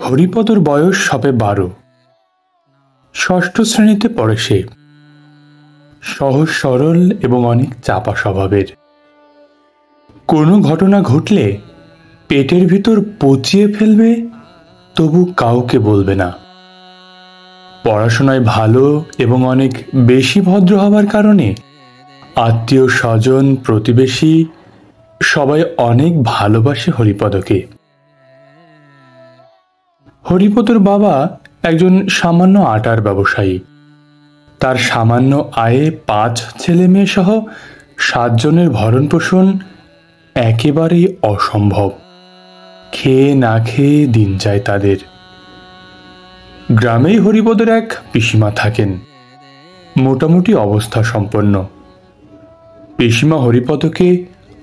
হরিপদর বয়স সবে 12। ষষ্ঠ শ্রেণীতে পড়ে সে। সহজ সরল এবং অনেক চাপা স্বভাবের। কোনো ঘটনা ঘটলে পেটের ভিতর পচিয়ে ফেলবে, তবু কাউকে বলবে না। পড়াশোনায় ভালো এবং অনেক বেশি ভদ্র হবার কারণে আত্মীয় স্বজন প্রতিবেশী সবাই অনেক ভালোবাসে হরিপদকে। হরিপদর বাবা একজন সামান্য আটার ব্যবসায়ী। তার সামান্য আয়ে 5 ছেলে মেয়ে সহ 7 জনের ভরণ পোষণ একেবারেই অসম্ভব। খেয়ে না খেয়ে দিন যায় তাদের। গ্রামেই হরিপদর এক পিসিমা থাকেন, মোটামুটি অবস্থা সম্পন্ন। পিসিমা হরিপদকে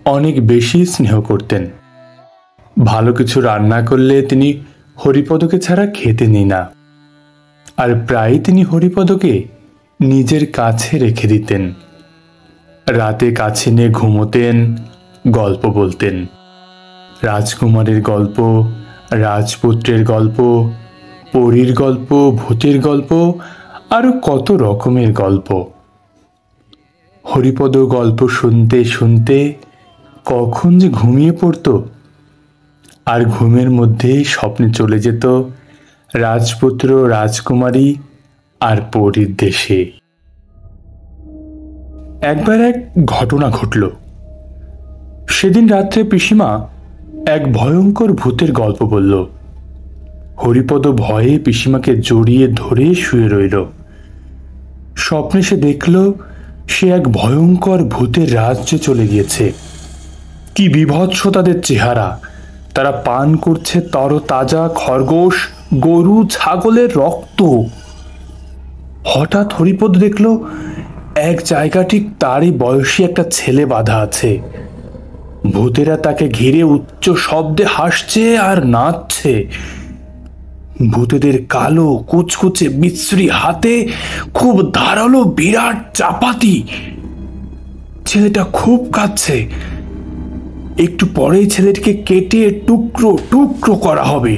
অনেক বেশি স্নেহ করতেন। ভালো কিছু রান্না করলে তিনি হরিপদকে ছাড়া খেতেন না, আর প্রায় তিনি হরিপদকে নিজের কাছে রেখে দিতেন। রাতে কাছে নিয়ে ঘুমোতেন, গল্প বলতেন। রাজকুমারের গল্প, রাজপুত্রের গল্প, পরীর গল্প, ভূতের গল্প, আরো কত রকমের গল্প। হরিপদ গল্প শুনতে শুনতে কখন যে ঘুমিয়ে পড়ত, আর ঘুমের মধ্যেই স্বপ্নে চলে যেত রাজপুত্র, রাজকুমারী আর পরীর দেশে। একবার এক ঘটনা ঘটল। সেদিন রাত্রে পিসিমা এক ভয়ঙ্কর ভূতের গল্প বলল। হরিপদ ভয়ে পিসিমাকে জড়িয়ে ধরে শুয়ে রইল। স্বপ্নে সে দেখল সে এক ভয়ঙ্কর ভূতের রাজ্যে চলে গিয়েছে। কি বীভৎস তাদের চেহারা! তারা পান করছে তরতাজা খরগোশ, গরু, ছাগলের রক্ত। হঠাৎ হরিপদ দেখল এক জায়গা ঠিক তারই বয়সী একটা ছেলে বাঁধা আছে। ভূতেরা তাকে ঘিরে উচ্চ শব্দে হাসছে আর নাচছে। ভূতেদের কালো কুচকুচে বিশ্রী হাতে খুব ধারালো বিরাট চাপাতি। ছেলেটা খুব কাঁদছে। একটু পরেই ছেলেটিকে কেটে টুকরো টুকরো করা হবে।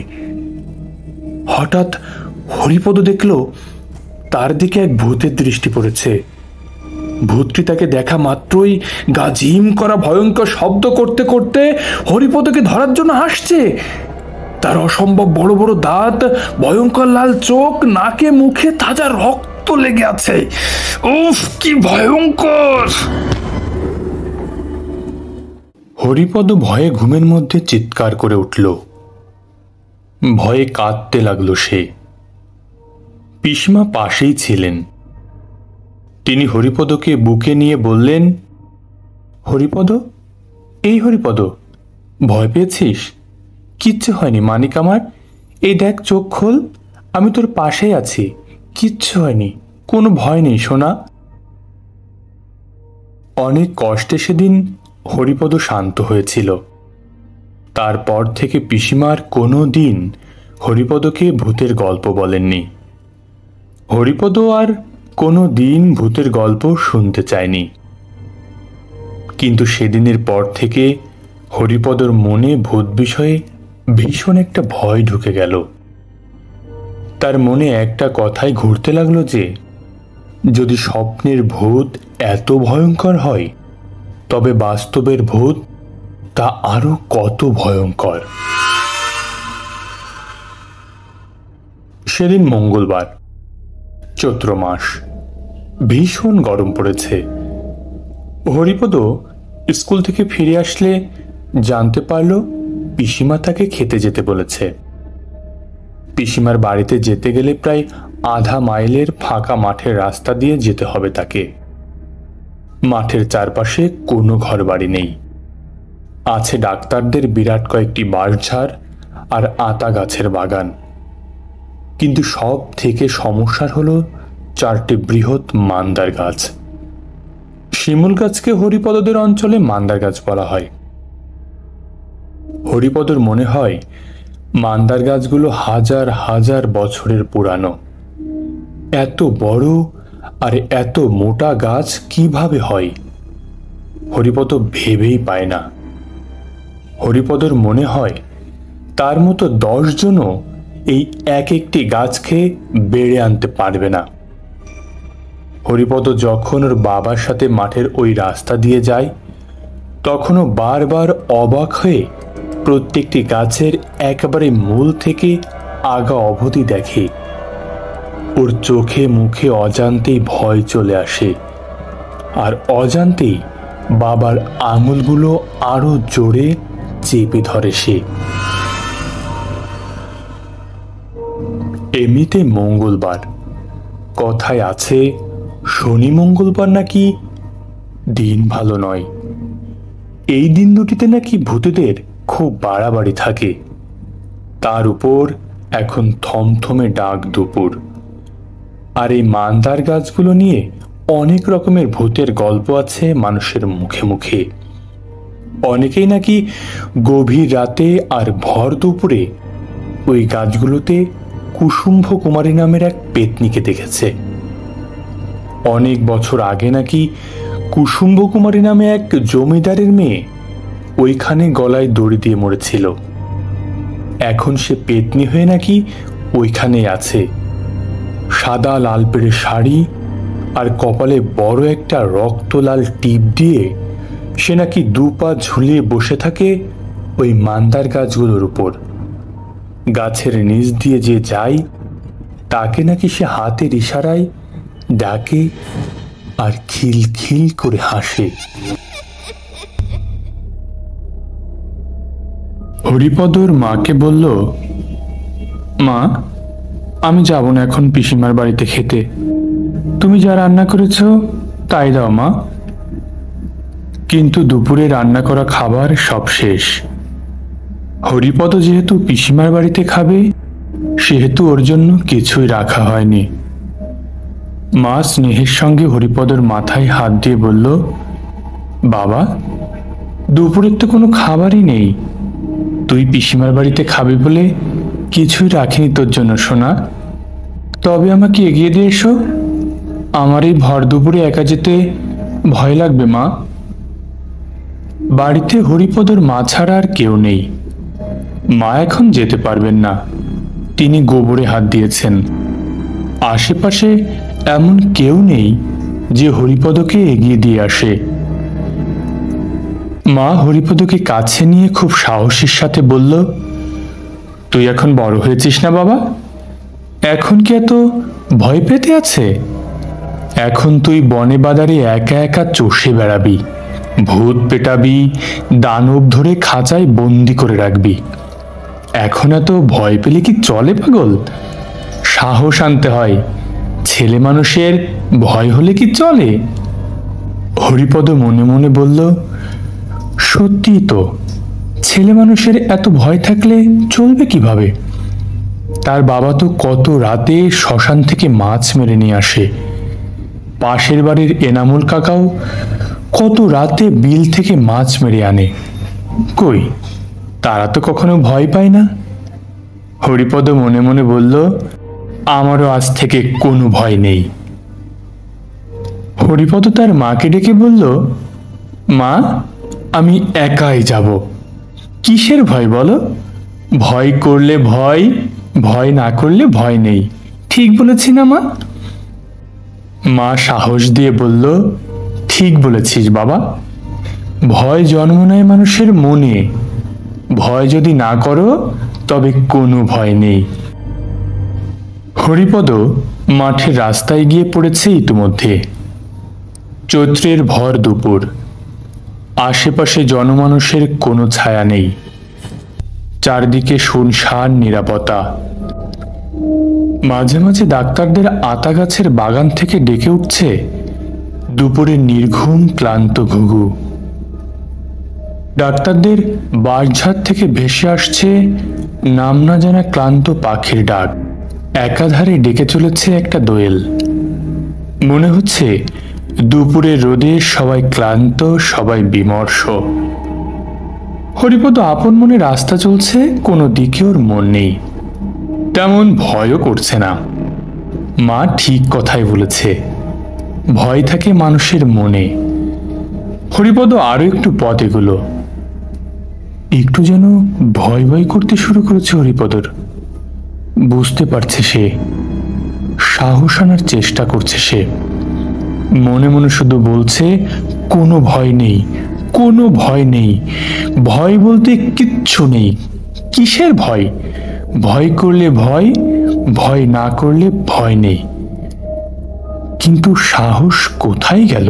হঠাৎ হরিপদ দেখল তার দিকে এক ভূতের দৃষ্টি পড়েছে। ভূতটি তাকে দেখা মাত্রই গা ঝিম করা ভয়ঙ্কর শব্দ করতে করতে হরিপদকে ধরার জন্য আসছে। তার অসম্ভব বড় বড় দাঁত, ভয়ঙ্কর লাল চোখ, নাকে মুখে তাজা রক্ত লেগে আছে। উফ, কি ভয়ঙ্কর! হরিপদ ভয়ে ঘুমের মধ্যে চিৎকার করে উঠল। ভয়ে কাঁদতে লাগল সে। পিসিমা পাশেই ছিলেন। তিনি হরিপদকে বুকে নিয়ে বললেন, হরিপদ, এই হরিপদ, ভয় পেয়েছিস? কিচ্ছু হয়নি মানিক আমার। এই দেখ, চোখ খোল, আমি তোর পাশেই আছি। কিচ্ছু হয়নি, কোনো ভয় নেই সোনা। অনেক কষ্টে সেদিন হরিপদ শান্ত হয়েছিল। তারপর থেকে পিসিমার কোনো দিন হরিপদকে ভূতের গল্প বলেননি। হরিপদ আর কোনো দিন ভূতের গল্প শুনতে চায়নি। কিন্তু সেদিনের পর থেকে হরিপদর মনে ভূত বিষয়ে ভীষণ একটা ভয় ঢুকে গেল। তার মনে একটা কথাই ঘুরতে লাগলো যে যদি স্বপ্নের ভূত এত ভয়ঙ্কর হয়, তবে বাস্তবের ভূত তা আরো কত ভয়ঙ্কর। সেদিন মঙ্গলবার, চৈত্র মাস। ভীষণ গরম পড়েছে। হরিপদ স্কুল থেকে ফিরে আসলে জানতে পারল পিসিমা তাকে খেতে যেতে বলেছে। পিসিমার বাড়িতে যেতে গেলে প্রায় আধা মাইলের ফাঁকা মাঠের রাস্তা দিয়ে যেতে হবে তাকে। মাঠের চারপাশে কোনো ঘরবাড়ি নেই। আছে ডাক্তারদের বিরাট কয়েকটি বাঁশঝাড় আর আতা গাছের বাগান। কিন্তু সব থেকে সমস্যার হলো 4টি বৃহৎ মান্দার গাছ। শিমুল গাছকে হরিপদদের অঞ্চলে মান্দার গাছ বলা হয়। হরিপদর মনে হয় মান্দার গাছগুলো হাজার হাজার বছরের পুরানো। এত বড় আর এত মোটা গাছ কিভাবে হয় হরিপদ ভেবেই পায় না। হরিপদর মনে হয় তার মতো 10 জনও এই এক একটি গাছকে বেড়ে আনতে পারবে না। হরিপদ যখন ওর বাবার সাথে মাঠের ওই রাস্তা দিয়ে যায়, তখনও বারবার অবাক হয়ে প্রত্যেকটি গাছের একেবারে মূল থেকে আগা অবধি দেখে। ওর চোখে মুখে অজান্তেই ভয় চলে আসে, আর অজান্তেই বাবার আঙুলগুলো আরো জোরে চেপে ধরে সে। এমনিতে মঙ্গলবার, কথায় আছে শনি মঙ্গলবার নাকি দিন ভালো নয়। এই দিন দুটিতে নাকি ভূতেদের খুব বাড়াবাড়ি থাকে। তার উপর এখন থমথমে ডাক দুপুর। আর এই মান্দার গাছগুলো নিয়ে অনেক রকমের ভূতের গল্প আছে মানুষের মুখে মুখে। অনেকেই নাকি গভীর রাতে আর ভর দুপুরে ওই গাছগুলোতে কুসুম্ভ কুমারী নামের এক পেতনিকে দেখেছে। অনেক বছর আগে নাকি কুসুম্ভ কুমারী নামে এক জমিদারের মেয়ে ওইখানে গলায় দড়ি দিয়ে মরেছিল। এখন সে পেতনি হয়ে নাকি ওইখানেই আছে। সাদা লাল পেড়ে শাড়ি আর কপালে বড় একটা রক্তলাল টিপ দিয়ে সে নাকি 2 পা ঝুলিয়ে বসে থাকে ওই মান্দার গাছগুলোর উপর। গাছের নিচ দিয়ে যে যায় তাকে নাকি সে হাতের ইশারায় ডাকে আর খিলখিল করে হাসে। হরিপদর মাকে বলল, মা, আমি যাব না এখন পিসিমার বাড়িতে খেতে। তুমি যা রান্না করেছ তাই দাও মা। কিন্তু দুপুরে রান্না করা খাবার সব শেষ। হরিপদ যেহেতু পিসিমার বাড়িতে খাবে, সেহেতু ওর জন্য কিছুই রাখা হয়নি। মা স্নেহের সঙ্গে হরিপদর মাথায় হাত দিয়ে বলল, বাবা, দুপুরের তো কোনো খাবারই নেই। তুই পিসিমার বাড়িতে খাবি বলে কিছুই রাখিনি তোর জন্য সোনা। তবে আমাকে এগিয়ে দিয়ে এসো। আমার এই ভর দুপুরে একা যেতে ভয় লাগবে মা। বাড়িতে হরিপদর মা ছাড়া আর কেউ নেই। মা এখন যেতে পারবেন না, তিনি গোবরে হাত দিয়েছেন। আশেপাশে এমন কেউ নেই যে হরিপদকে এগিয়ে দিয়ে আসে। মা হরিপদকে কাছে নিয়ে খুব সাহসের সাথে বলল, তুই এখন বড় হয়েছিস না বাবা? এখন কি এত ভয় পেতে আছে? এখন তুই বনে বাজারে একা একা চষে বেড়াবি, ভূত পেটাবি, দানব ধরে খাঁচায় বন্দি করে রাখবি। এখন এত ভয় পেলে কি চলে পাগল? সাহস আনতে হয়। ছেলে মানুষের ভয় হলে কি চলে? হরিপদ মনে মনে বলল, সত্যি তো, ছেলে মানুষের এত ভয় থাকলে চলবে কিভাবে? তার বাবা তো কত রাতে শ্মশান থেকে মাছ মেরে নিয়ে আসে। পাশের বাড়ির এনামুল কাকাও কত রাতে বিল থেকে মাছ মেরে আনে। কই, তারা তো কখনো ভয় পায় না। হরিপদ মনে মনে বলল, আমারও আজ থেকে কোনো ভয় নেই। হরিপদ তার মাকে ডেকে বলল, মা, আমি একাই যাব। কিসের ভয় বলো? ভয় করলে ভয়, ভয় না করলে ভয় নেই। ঠিক বলেছি না মা? মা সাহস দিয়ে বলল, ঠিক বলেছিস বাবা। ভয় জন্ম নেয় মানুষের মনে। ভয় যদি না করো তবে কোনো ভয় নেই। হরিপদ মাঠের রাস্তায় গিয়ে পড়েছে ইতিমধ্যে। চৈত্রের ভর দুপুর। আশেপাশে জনমানুষের কোনো ছায়া নেই। চারদিকে শুনশান নিরাপত্তা। মাঝে মাঝে ডাক্তারদের আতা গাছের বাগান থেকে ডেকে উঠছে দুপুরের নির্ঘুম ক্লান্ত ঘুঘু। ডাক্তারদের বাঁশঝাড় থেকে ভেসে আসছে নাম না জানা ক্লান্ত পাখির ডাক। একাধারে ডেকে চলেছে একটা দোয়েল। মনে হচ্ছে দুপুরের রোদে সবাই ক্লান্ত, সবাই বিমর্ষ। হরিপদ আপন মনে রাস্তা চলছে, কোনো দিকে ওর মন নেই। তেমন ভয়ও করছে না। মা ঠিক কথাই বলেছে, ভয় থাকে মানুষের মনে। হরিপদ আরো একটু পথ এগোলো। একটু যেন ভয় ভয় করতে শুরু করেছে হরিপদর। বুঝতে পারছে সে, সাহস আনার চেষ্টা করছে সে, মনে মনে শুধু বলছে কোনো ভয় নেই, কোনো ভয় নেই, ভয় বলতে কিচ্ছু নেই। কিসের ভয়? ভয় করলে ভয়, ভয় না করলে ভয় নেই। কিন্তু সাহস কোথায় গেল?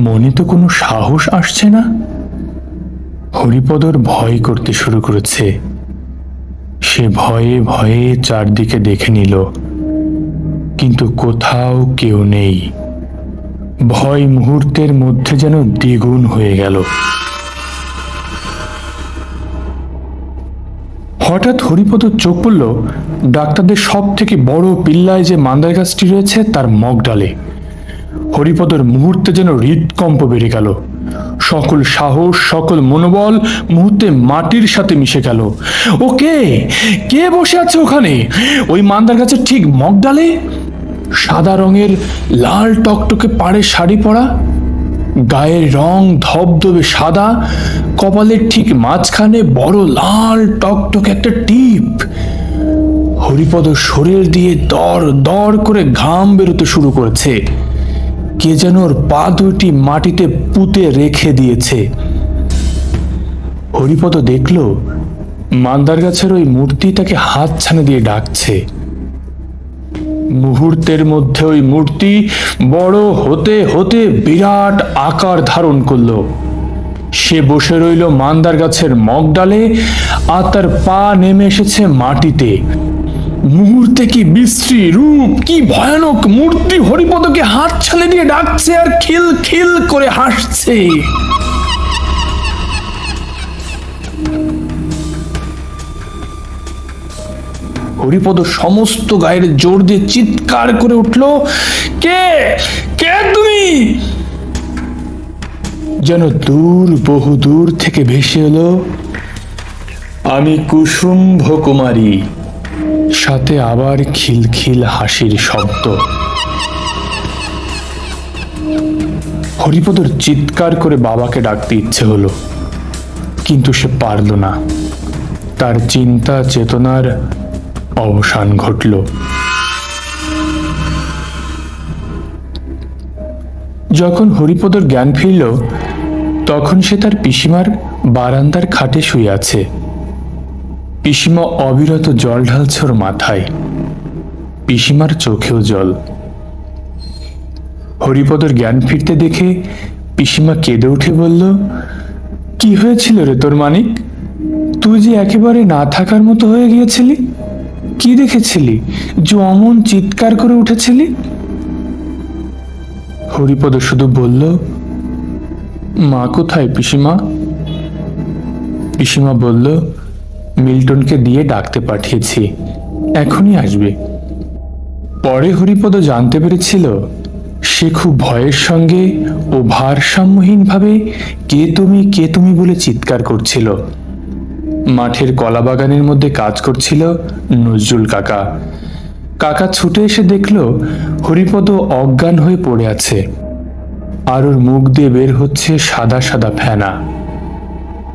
মনে তো কোনো সাহস আসছে না। হরিপদর ভয় করতে শুরু করেছে। সে ভয়ে ভয়ে চারদিকে দেখে নিল, কিন্তু কোথাও কেউ নেই। ভয় মুহূর্তের মধ্যে যেন দ্বিগুণ হয়ে গেল। হঠাৎ হরিপদ চোখ পড়ল ডাক্তারদের সব থেকে বড় পিল্লায় যে মান্দার গাছটি রয়েছে তার মগডালে। হরিপদর মুহূর্তে যেন হৃদকম্প বেড়ে গেল। সকল সাহস, সকল মনোবল মুহূর্তে মাটির সাথে মিশে গেল। ও কে? কে বসে আছে ওখানে ওই মান্দার গাছের ঠিক মগডালে? সাদা রঙের লাল টকটকে পাড়ে শাড়ি পরা, গায়ের রং ধবধবে সাদা, কপালের ঠিক মাঝখানে বড় লাল টকটকে একটা টিপ। হরিপদ শরীর দিয়ে দর দর করে ঘাম বেরোতে শুরু করেছে। কে যেন ওর পা দুটি মাটিতে পুঁতে রেখে দিয়েছে। হরিপদ দেখল মান্দার গাছের ওই মূর্তি তাকে হাত ছানে দিয়ে ডাকছে। মুহূর্তের মধ্যে ওই মূর্তি বড় হতে হতে বিরাট আকার ধারণ করল। সে বসে রইল মান্দার গাছের মগডালে, আর তার পা নেমে এসেছে মাটিতে। মুহূর্তে কি বিশ্রী রূপ, কি ভয়ানক মূর্তি হরিপদকে হাত ছানে দিয়ে ডাকছে আর খিল খিল করে হাসছে। হরিপদ সমস্ত গায়ের জোর দিয়ে চিৎকার করে উঠল, কে? কে তুমি? যেন দূর, বহু দূর থেকে ভেসে এলো, আমি কুসুম্ভ কুমারী। সাথে আবার খিলখিল হাসির শব্দ। হরিপদর চিৎকার করে বাবাকে ডাকতে ইচ্ছে হলো, কিন্তু সে পারল না। তার চিন্তা চেতনার অবসান ঘটল। যখন হরিপদর জ্ঞান ফিরল, তখন সে তার পিসিমার বারান্দার খাটে শুয়ে আছে। পিসিমা অবিরত জল ঢালছে ওর মাথায়। পিসিমার চোখেও জল। হরিপদর জ্ঞান ফিরতে দেখে পিসিমা কেঁদে উঠে বলল, কি হয়েছিল রে তোর মানিক? তুই যে একেবারে না থাকার মতো হয়ে গিয়েছিলি। কি দেখেছিলি যে অমন চিৎকার করে উঠেছিলি? হরিপদ শুধু বলল, মা কোথায় পিসিমা? পিসিমা বলল, মিল্টনকে দিয়ে ডাকতে পাঠিয়েছি, এখনই আসবে। পরে হরিপদ জানতে পেরেছিল সে খুব ভয়ের সঙ্গে ও ভারসাম্যহীনভাবে কে তুমি, কে তুমি বলে চিৎকার করছিল। মাঠের কলা বাগানের মধ্যে কাজ করছিল নজরুল কাকা। কাকা ছুটে এসে দেখল হরিপদ অজ্ঞান হয়ে পড়ে আছে, আর ওর মুখ দিয়ে বের হচ্ছে সাদা সাদা ফেনা।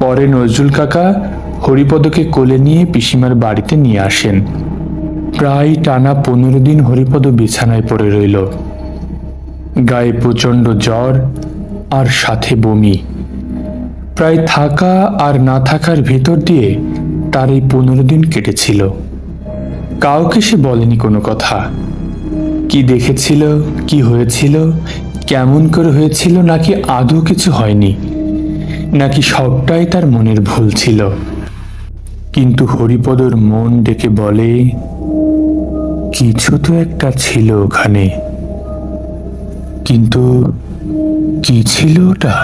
পরে নজরুল কাকা হরিপদকে কোলে নিয়ে পিসিমার বাড়িতে নিয়ে আসেন। প্রায় টানা 15 দিন হরিপদ বিছানায় পড়ে রইল। গায়ে প্রচন্ড জ্বর আর সাথে বমি। প্রায় থাকা আর না থাকার ভেতর দিয়ে তার এই 15 দিন কেটেছিল। কাউকে সে বলেনি কোনো কথা। কি দেখেছিল, কি হয়েছিল, কেমন করে হয়েছিল, নাকি আদৌ কিছু হয়নি, নাকি সবটাই তার মনের ভুল ছিল। কিন্তু হরিপদর মন ডেকে বলে, কিছু তো একটা ছিল ওখানে, কিন্তু কি ছিল ওটা?